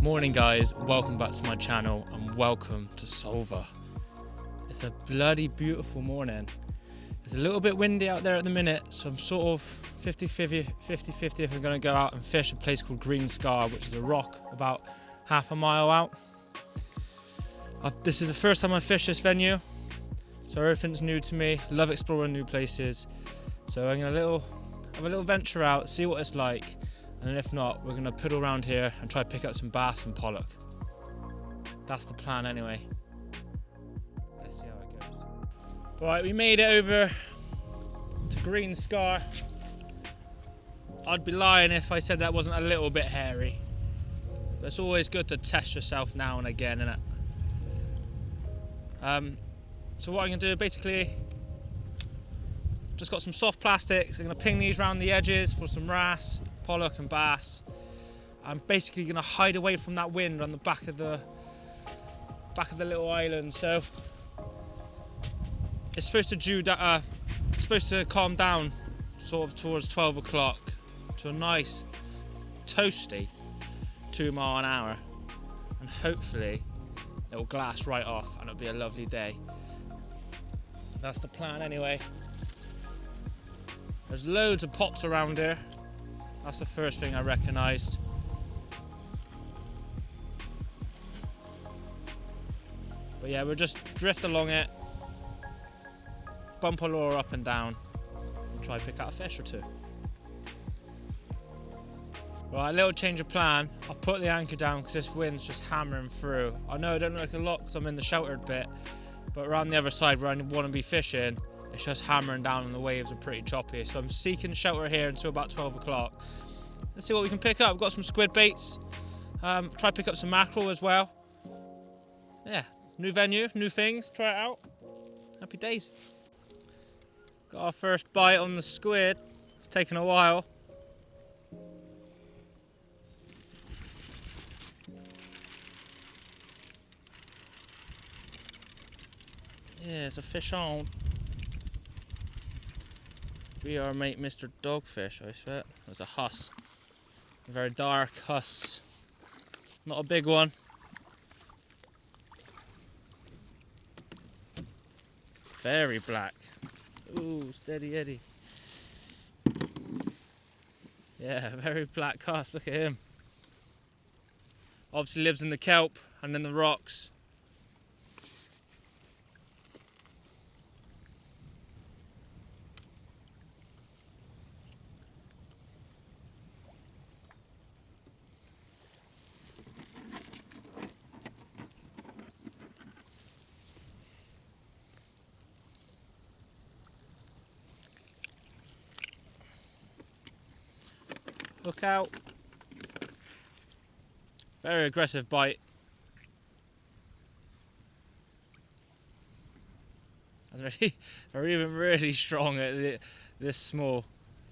Morning guys, welcome back to my channel and welcome to Solva. It's a bloody beautiful morning. It's a little bit windy out there at the minute, so I'm sort of 50-50 if I'm going to go out and fish a place called Green Scar, which is a rock about half a mile out. This is the first time I fished this venue, so everything's new to me. Love exploring new places, so I'm going to have a little venture out, see what it's like. And then if not, we're going to piddle around here and try to pick up some bass and pollock. That's the plan anyway. Let's see how it goes. Right, we made it over to Green Scar. I'd be lying if I said that wasn't a little bit hairy. But it's always good to test yourself now and again, innit? So what I'm going to do, basically, just got some soft plastics. I'm going to ping these around the edges for some wrasse, pollock and bass. I'm basically going to hide away from that wind on the back of the little island. So it's supposed to calm down sort of towards 12 o'clock to a nice toasty 2 mile an hour, and hopefully it will glass right off and it'll be a lovely day. That's the plan anyway. There's loads of pops around here. That's the first thing I recognised. But yeah, we'll just drift along it, bump our lure up and down, and try to pick out a fish or two. Right, a little change of plan. I'll put the anchor down because this wind's just hammering through. I know I don't look a lot because I'm in the sheltered bit, but around the other side where I want to be fishing, it's just hammering down and the waves are pretty choppy. So I'm seeking shelter here until about 12 o'clock. Let's see what we can pick up. We've got some squid baits. Try to pick up some mackerel as well. Yeah, new venue, new things. Try it out. Happy days. Got our first bite on the squid. It's taken a while. Yeah, it's a fish on. Be our mate Mr. Dogfish, I swear. It was a huss. A very dark huss. Not a big one. Very black. Ooh, steady Eddie. Yeah, very black huss. Look at him. Obviously lives in the kelp and in the rocks. Look out. Very aggressive bite. And they're even really strong at this small.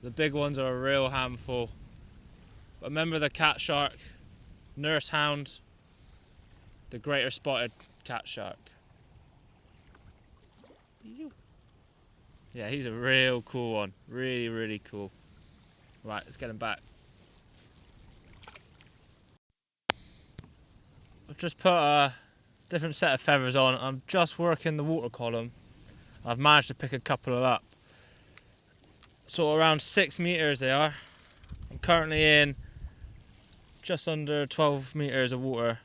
The big ones are a real handful. But remember the cat shark, nurse hound, the greater spotted cat shark. Yeah, he's a real cool one. Really, really cool. Right, let's get him back. I've just put a different set of feathers on. I'm just working the water column. I've managed to pick a couple up. So around 6 meters they are. I'm currently in just under 12 meters of water,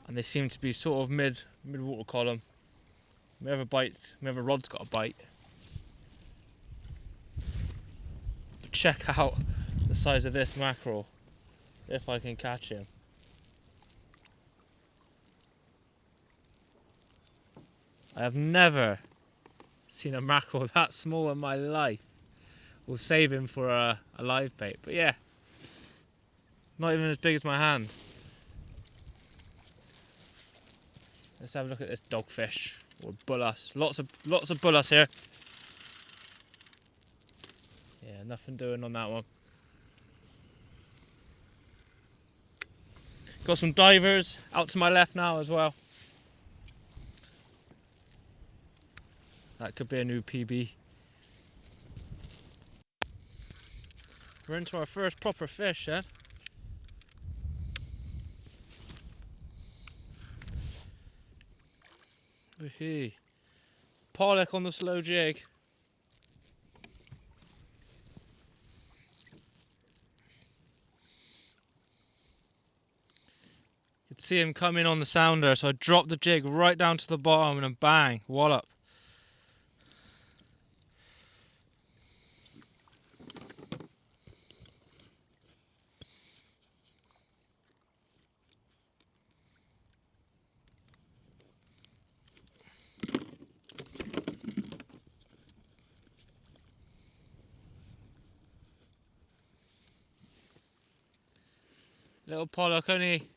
and they seem to be sort of mid water column. We have a bite. We have a rod's got a bite. But check out the size of this mackerel, if I can catch him. I have never seen a mackerel that small in my life. We'll save him for a live bait, but yeah, not even as big as my hand. Let's have a look at this dogfish or bullass. Lots of bullass here. Yeah, nothing doing on that one. Got some divers out to my left now as well. That could be a new PB. We're into our first proper fish, yeah? Wee-hee. Pollock on the slow jig. You could see him come in on the sounder, so I dropped the jig right down to the bottom and then bang, wallop. Little pollock, only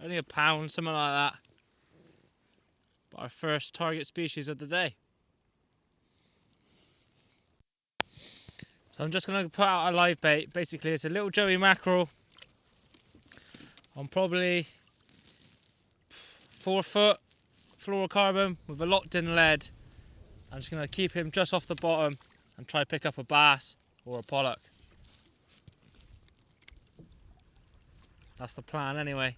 a pound, something like that. But our first target species of the day. So I'm just going to put out a live bait. Basically, it's a little joey mackerel on probably 4 foot fluorocarbon with a locked in lead. I'm just going to keep him just off the bottom and try pick up a bass or a pollock. That's the plan anyway.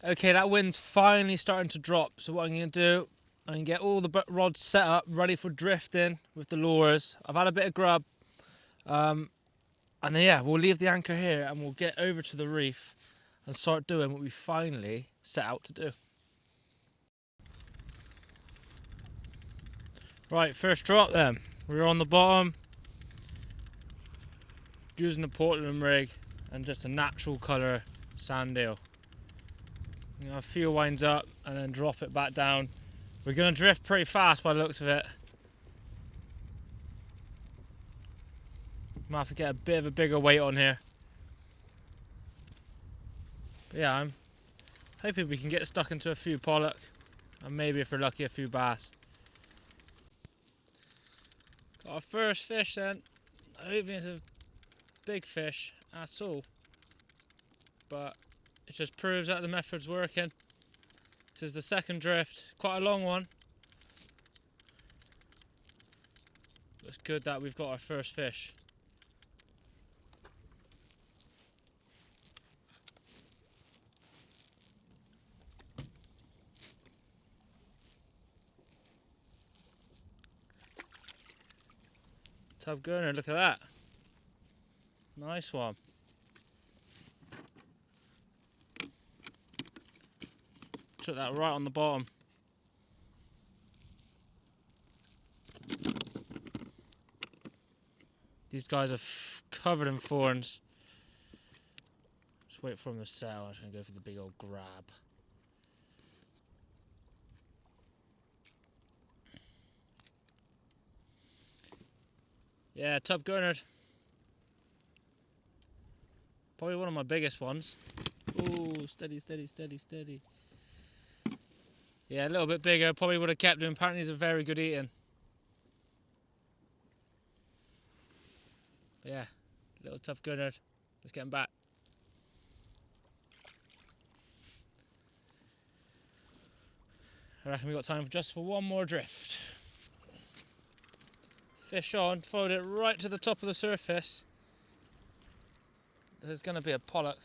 Okay, that wind's finally starting to drop, so what I'm going to do, I'm going to get all the rods set up, ready for drifting with the lures. I've had a bit of grub, and then yeah, we'll leave the anchor here and we'll get over to the reef and start doing what we finally set out to do. Right, first drop then. We're on the bottom, using the Portland rig and just a natural colour sand eel. You know, a few winds up and then drop it back down. We're going to drift pretty fast by the looks of it. Might have to get a bit of a bigger weight on here. But yeah, I'm hoping we can get stuck into a few pollock and maybe if we're lucky a few bass. Got our first fish then. I don't think it's a big fish at all, but it just proves that the method's working. This is the second drift, quite a long one. It's good that we've got our first fish. Tub Gurner, look at that. Nice one. Took that right on the bottom. These guys are covered in thorns. Just wait for them to settle. I'm just going to go for the big old grab. Yeah, Tub Gurnard. Probably one of my biggest ones. Ooh, steady, steady, steady, steady. Yeah, a little bit bigger. Probably would have kept him. Apparently he's a very good eating. But yeah, little Tub Gurnard. Let's get him back. I reckon we got time for one more drift. Fish on, followed it right to the top of the surface. There's going to be a pollock.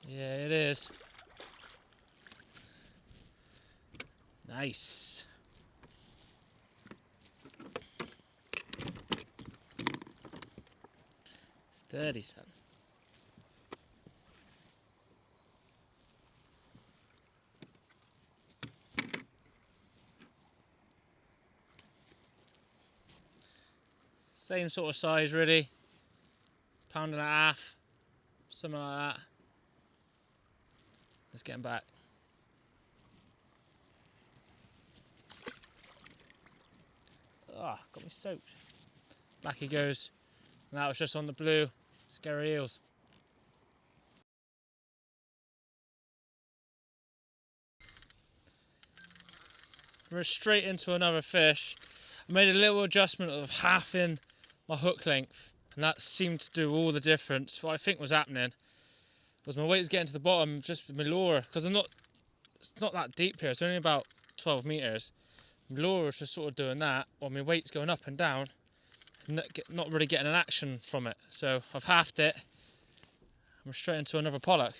Yeah, it is. Nice. Steady, son. Same sort of size, really. Pound and a half, something like that. Let's get him back. Ah, got me soaked. Back he goes. And that was just on the blue scary eels. We're straight into another fish. I made a little adjustment of halving my hook length, and that seemed to do all the difference. What I think was happening was my weight was getting to the bottom just with my lure, because it's not that deep here. It's only about 12 metres. My lure was just sort of doing that while my weight's going up and down, not really getting an action from it. So I've halved it. I'm straight into another pollock.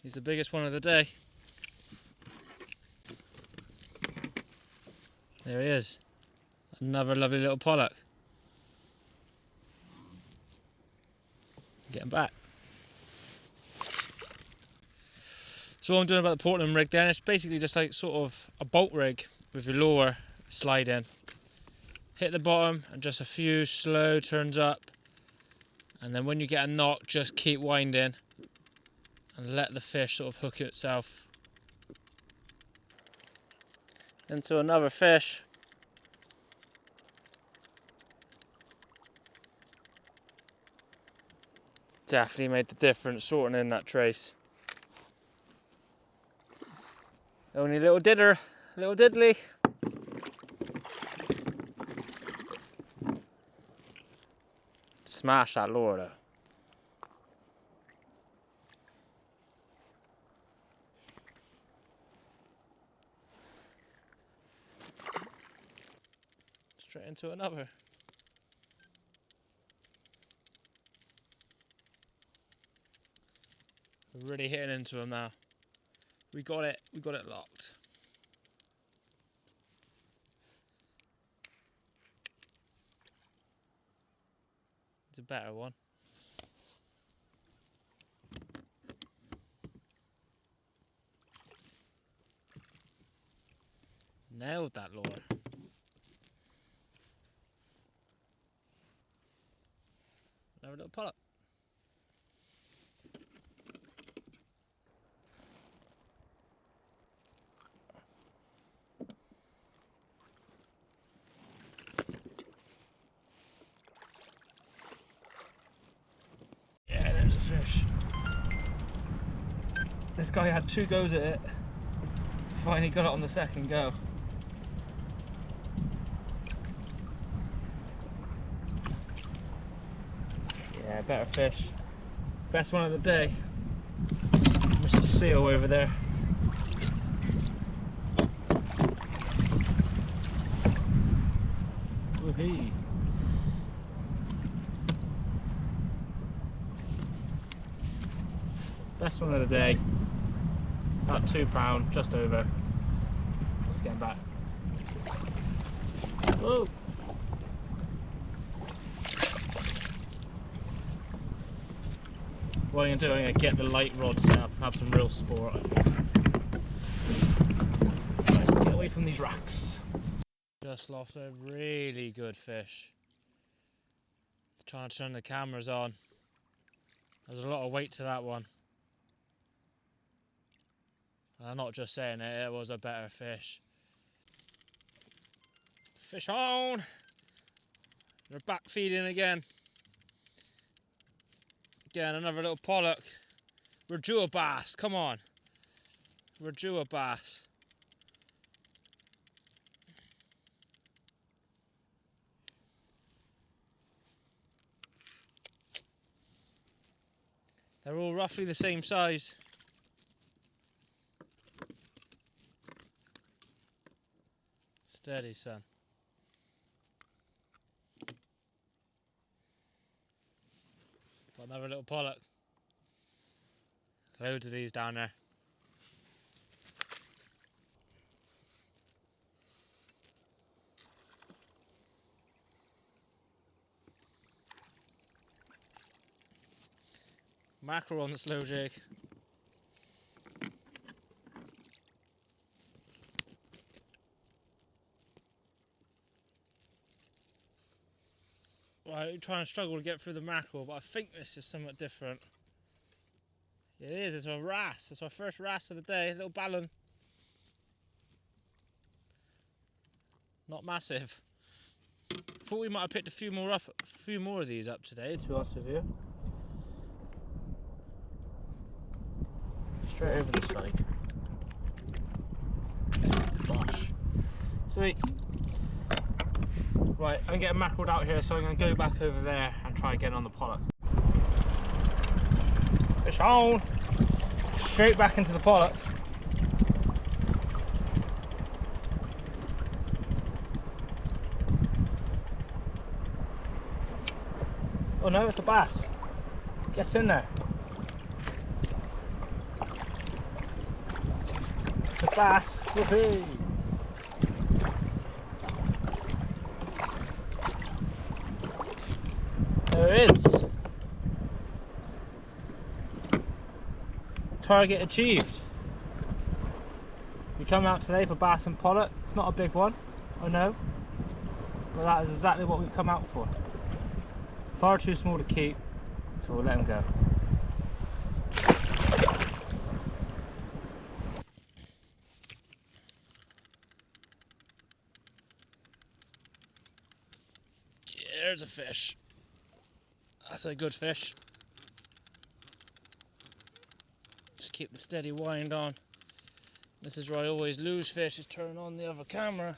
He's the biggest one of the day. There he is. Another lovely little pollock. Get him back. So what I'm doing about the Portland rig then, it's basically just like sort of a bolt rig with your lure slide in. Hit the bottom and just a few slow turns up. And then when you get a knock, just keep winding and let the fish sort of hook itself into another fish. Definitely made the difference sorting in that trace. Only a little didder, little diddly. Smash that lure though. Straight into another. We're really hitting into him now. We got it locked. It's a better one. Nailed that lure. Another little pollock. Yeah, there's a fish. This guy had 2 goes at it. Finally got it on the second go. Yeah, better fish. Best one of the day. Mr. Seal over there. Woohoo! Best one of the day. About £2, just over. Let's get him back. Whoa! What I'm going to do, I'm going to get the light rod set up and have some real sport, I think. Right, let's get away from these racks. Just lost a really good fish. Trying to turn the cameras on. There's a lot of weight to that one. And I'm not just saying it, it was a better fish. Fish on! They're back feeding again. Again, another little pollock. We're due a bass, come on. We're due a bass. They're all roughly the same size. Steady, son. Got another little pollock. Loads of these down there. Mackerel on the slow jig. Right, trying to struggle to get through the mackerel, but I think this is somewhat different. It is, it's a wrasse. It's our first wrasse of the day, a little ballon. Not massive. Thought we might have picked a few more of these up today, to be honest with you. Straight over the side. Gosh. Sweet. Right, I'm getting mackereled out here, so I'm going to go back over there and try again on the pollock. Fish on! Straight back into the pollock. Oh no, it's a bass. Get in there. It's a bass. Whoopee! There it is. Target achieved. We come out today for bass and pollock. It's not a big one, I know, but that is exactly what we've come out for. Far too small to keep, so we'll let him go. Yeah, there's a fish. That's a good fish. Just keep the steady wind on. This is where I always lose fish, is turn on the other camera.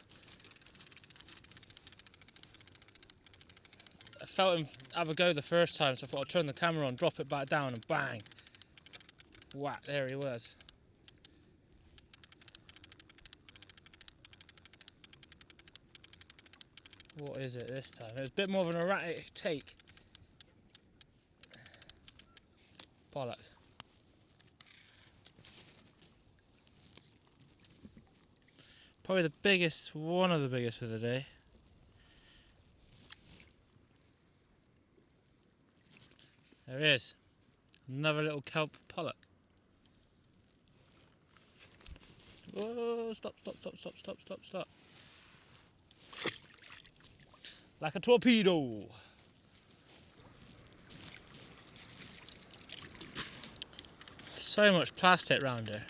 I felt him have a go the first time, so I thought I'd turn the camera on, drop it back down, and bang! Whack, there he was. What is it this time? It was a bit more of an erratic take. Pollock. Probably the biggest, one of the biggest of the day. There he is. Another little kelp pollock. Whoa, stop, stop, stop, stop, stop, stop, stop. Like a torpedo. So much plastic round here.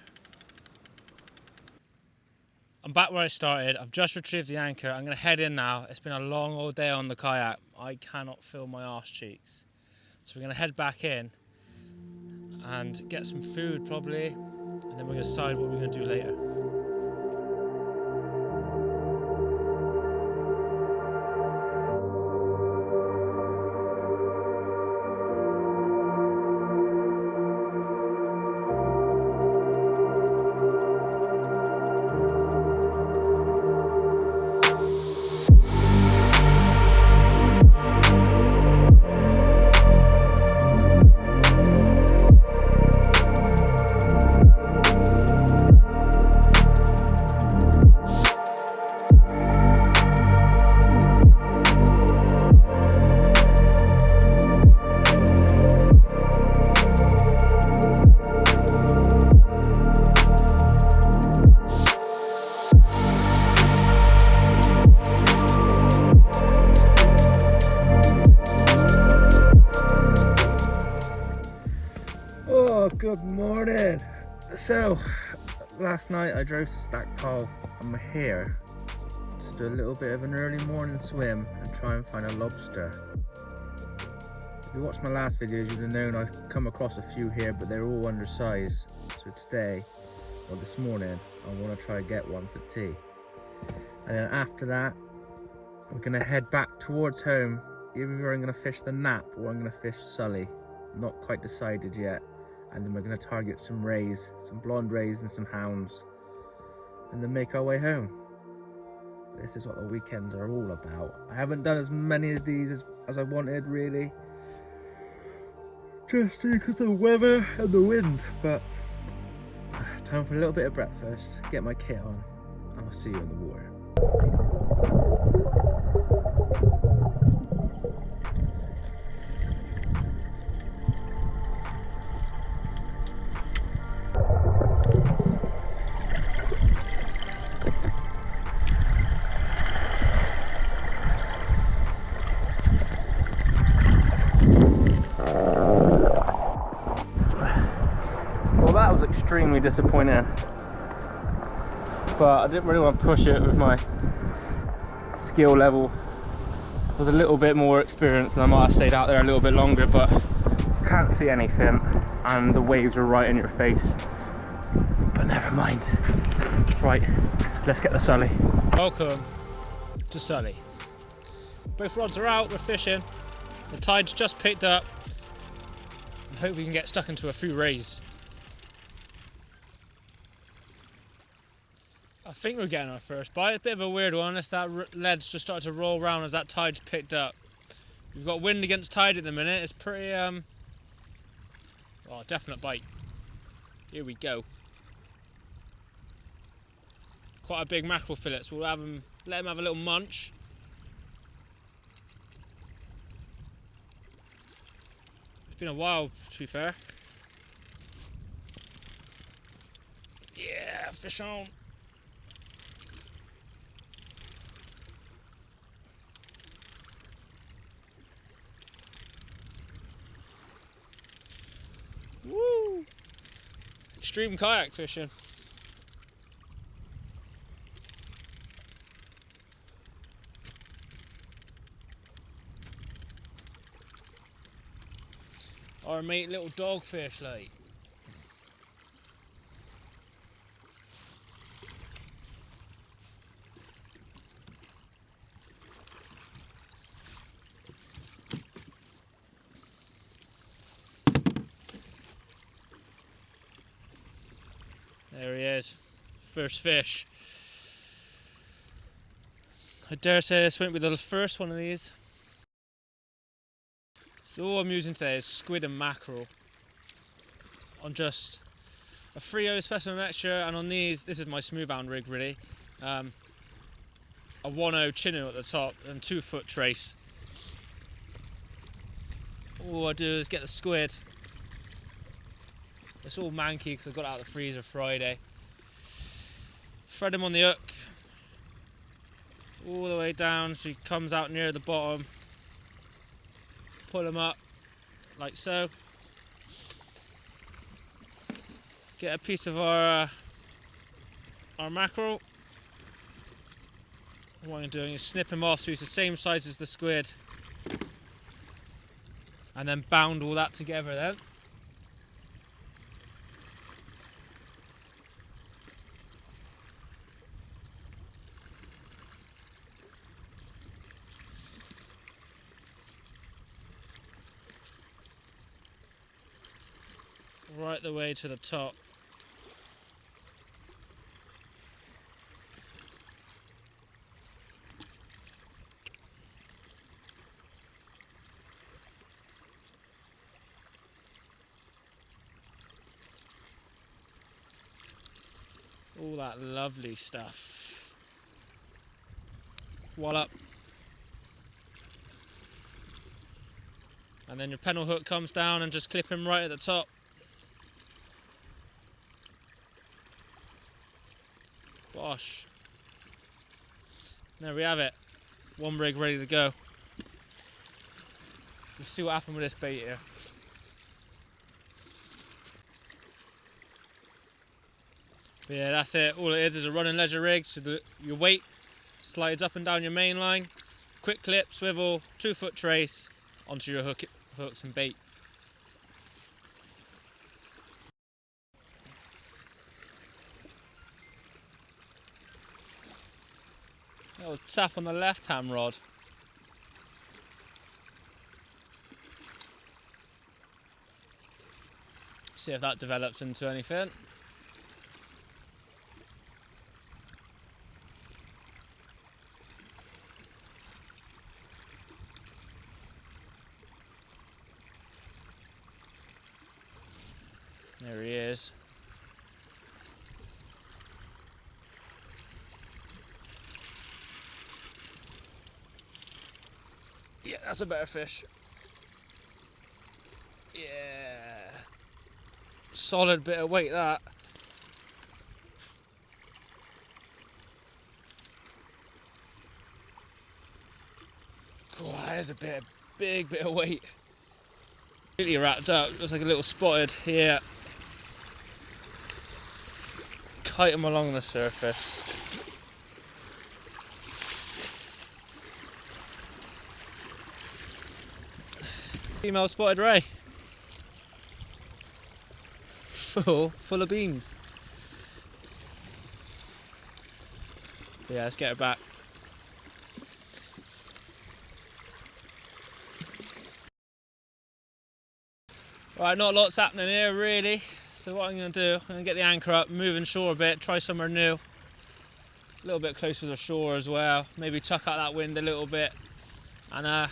I'm back where I started. I've just retrieved the anchor. I'm going to head in now. It's been a long old day on the kayak. I cannot feel my arse cheeks. So we're going to head back in and get some food probably, and then we're going to decide what we're going to do later. Good morning. So last night I drove to Stackpole and we're here to do a little bit of an early morning swim and try and find a lobster. If you watched my last videos, you'd have known I've come across a few here, but they're all undersized. So today, or this morning, I want to try and get one for tea. And then after that, we're going to head back towards home. Either I'm going to fish the Nap or I'm going to fish Sully. Not quite decided yet. And then we're going to target some rays, some blonde rays and some hounds, and then make our way home. This is what the weekends are all about. I haven't done as many of these as I wanted, really, just because of the weather and the wind, but time for a little bit of breakfast, get my kit on, and I'll see you in the water. That was extremely disappointing, but I didn't really want to push it with my skill level. I was a little bit more experienced and I might have stayed out there a little bit longer, but can't see anything and the waves are right in your face, but never mind. Right, let's get the Sully. Welcome to Sully. Both rods are out, we're fishing. The tide's just picked up. I'm I hope we can get stuck into a few rays. I think we're getting our first bite. A bit of a weird one, unless that lead's just started to roll around as that tide's picked up. We've got wind against tide at the minute. It's pretty, oh, definite bite. Here we go. Quite a big mackerel fillet, so we'll have him, let him have a little munch. It's been a while, to be fair. Yeah, fish on. Woo! Extreme kayak fishing. Our mate little dogfish, like. There he is, first fish. I dare say this won't be the first one of these. So all I'm using today is squid and mackerel on just a Frio specimen mixture, and on these, this is my smooth hound rig really, a 1.0 chino at the top and 2-foot trace. All I do is get the squid. It's all manky because I got it out of the freezer Friday. Thread him on the hook all the way down so he comes out near the bottom. Pull him up like so. Get a piece of our mackerel. What I'm doing is snip him off so he's the same size as the squid, and then bound all that together then. Right the way to the top. All that lovely stuff. Wallop. And then your pennel hook comes down and just clip him right at the top. Gosh. There we have it. One rig ready to go. We'll see what happened with this bait here. But yeah, that's it. All it is a running leisure rig. So your weight slides up and down your main line. Quick clip, swivel, 2-foot trace onto your hooks and bait. Little tap on the left hand rod. See if that develops into anything. There he is. Yeah, that's a better fish. Yeah. Solid bit of weight that. Oh, that is a big bit of weight. Really wrapped up, looks like a little spotted here. Kite him along the surface. Female spotted ray. Full of beans. Yeah, let's get her back. Right, not a lot's happening here really. So what I'm going to do, I'm going to get the anchor up, move inshore a bit, try somewhere new. A little bit closer to the shore as well. Maybe tuck out that wind a little bit. And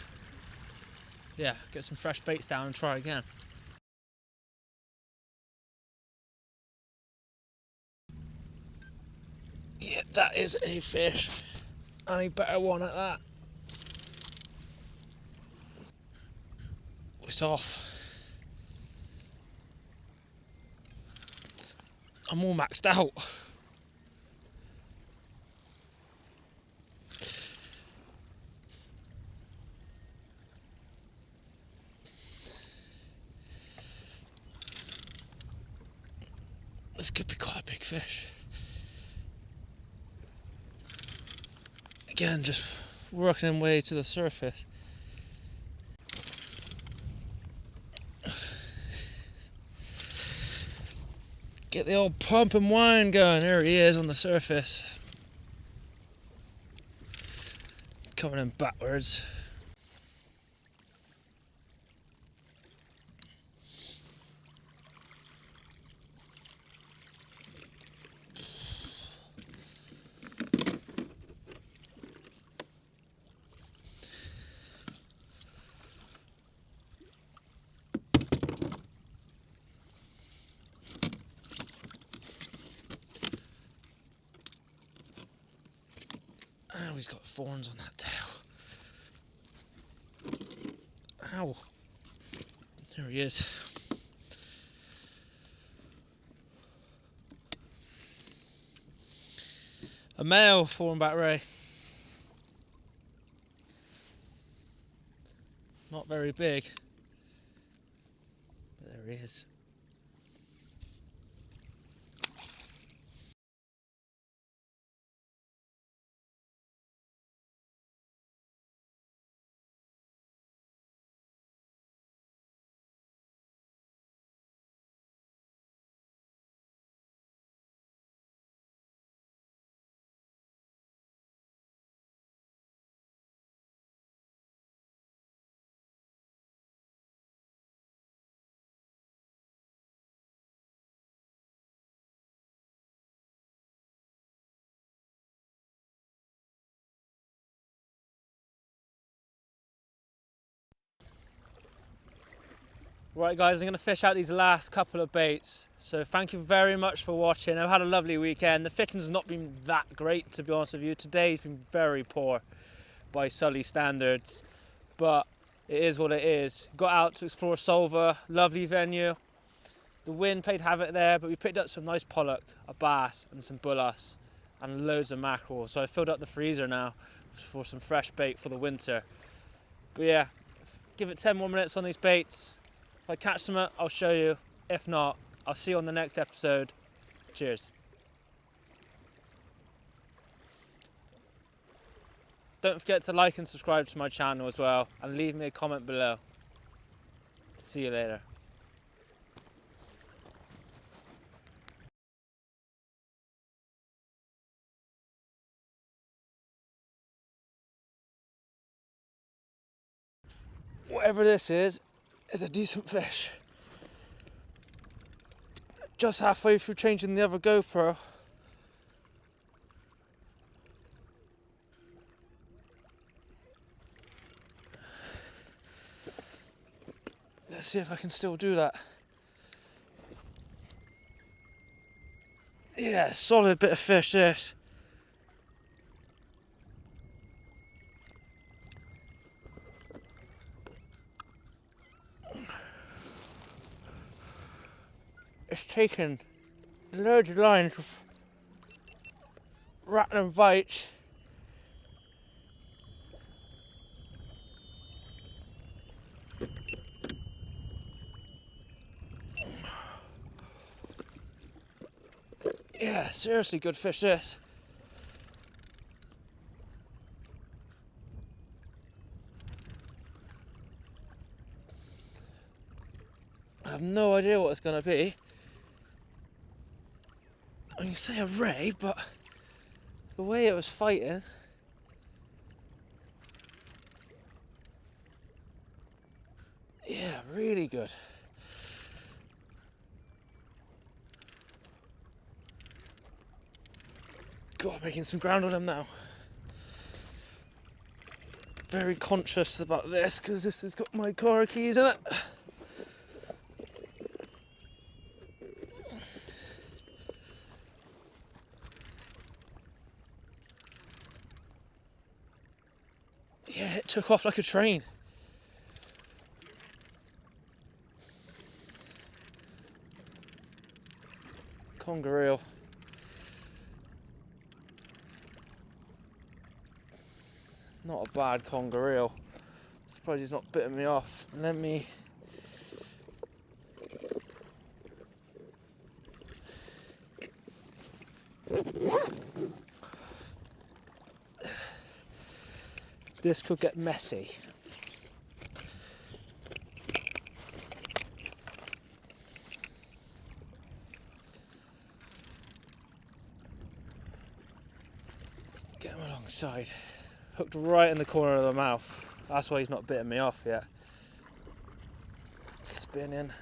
yeah, get some fresh baits down and try again. Yeah, that is a fish. And a better one at that. It's off. I'm all maxed out. This could be quite a big fish. Again, just working him way to the surface. Get the old pump and wind going. There he is on the surface. Coming in backwards. Oh, he's got thorns on that tail. Ow. There he is. A male thornback ray. Not very big. But there he is. Right guys, I'm going to fish out these last couple of baits. So thank you very much for watching. I've had a lovely weekend. The fishing has not been that great, to be honest with you. Today's been very poor by Sully standards, but it is what it is. Got out to explore Solva, lovely venue. The wind played havoc there, but we picked up some nice pollock, a bass and some bullas and loads of mackerel. So I filled up the freezer now for some fresh bait for the winter. But yeah, give it 10 more minutes on these baits. If I catch some, I'll show you. If not, I'll see you on the next episode. Cheers. Don't forget to like and subscribe to my channel as well, and leave me a comment below. See you later. Whatever this is a decent fish. Just halfway through changing the other GoPro. Let's see if I can still do that. Yeah, solid bit of fish this. It's taken loads of lines of rattling bites. Yeah, seriously good fish this. I have no idea what it's going to be. I can say a ray, but the way it was fighting, yeah, really good. God, making some ground on them now. Very conscious about this because this has got my car keys in it. Yeah, it took off like a train. Conger eel. Not a bad conger eel. Surprised he's not bitten me off. Let me. This could get messy. Get him alongside. Hooked right in the corner of the mouth. That's why he's not bitten me off yet. Spinning.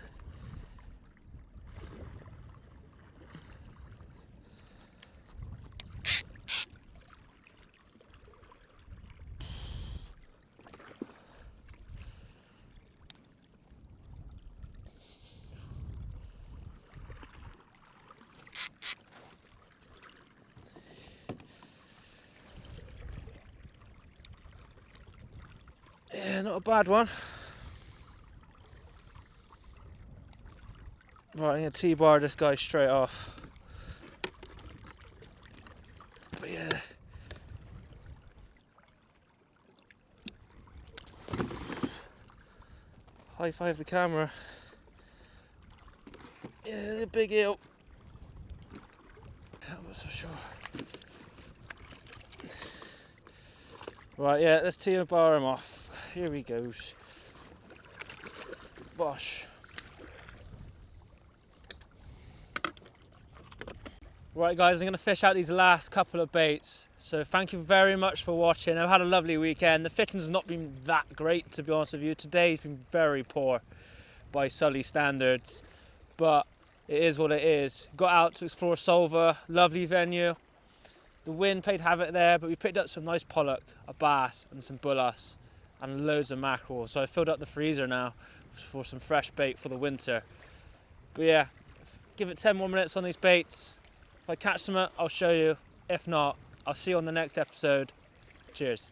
Yeah, not a bad one. Right, I'm going to T-bar this guy straight off. But yeah. High five the camera. Yeah, the big eel. I'm not so sure. Right, yeah, let's T-bar him off. Here he goes. Bosh. Right guys, I'm going to fish out these last couple of baits. So thank you very much for watching. I've had a lovely weekend. The fishing has not been that great, to be honest with you. Today's been very poor by Sully standards. But it is what it is. Got out to explore Solva, lovely venue. The wind played havoc there, but we picked up some nice pollock, a bass and some bullass and loads of mackerel. So I filled up the freezer now for some fresh bait for the winter. But yeah, give it 10 more minutes on these baits. If I catch some, I'll show you. If not, I'll see you on the next episode. Cheers.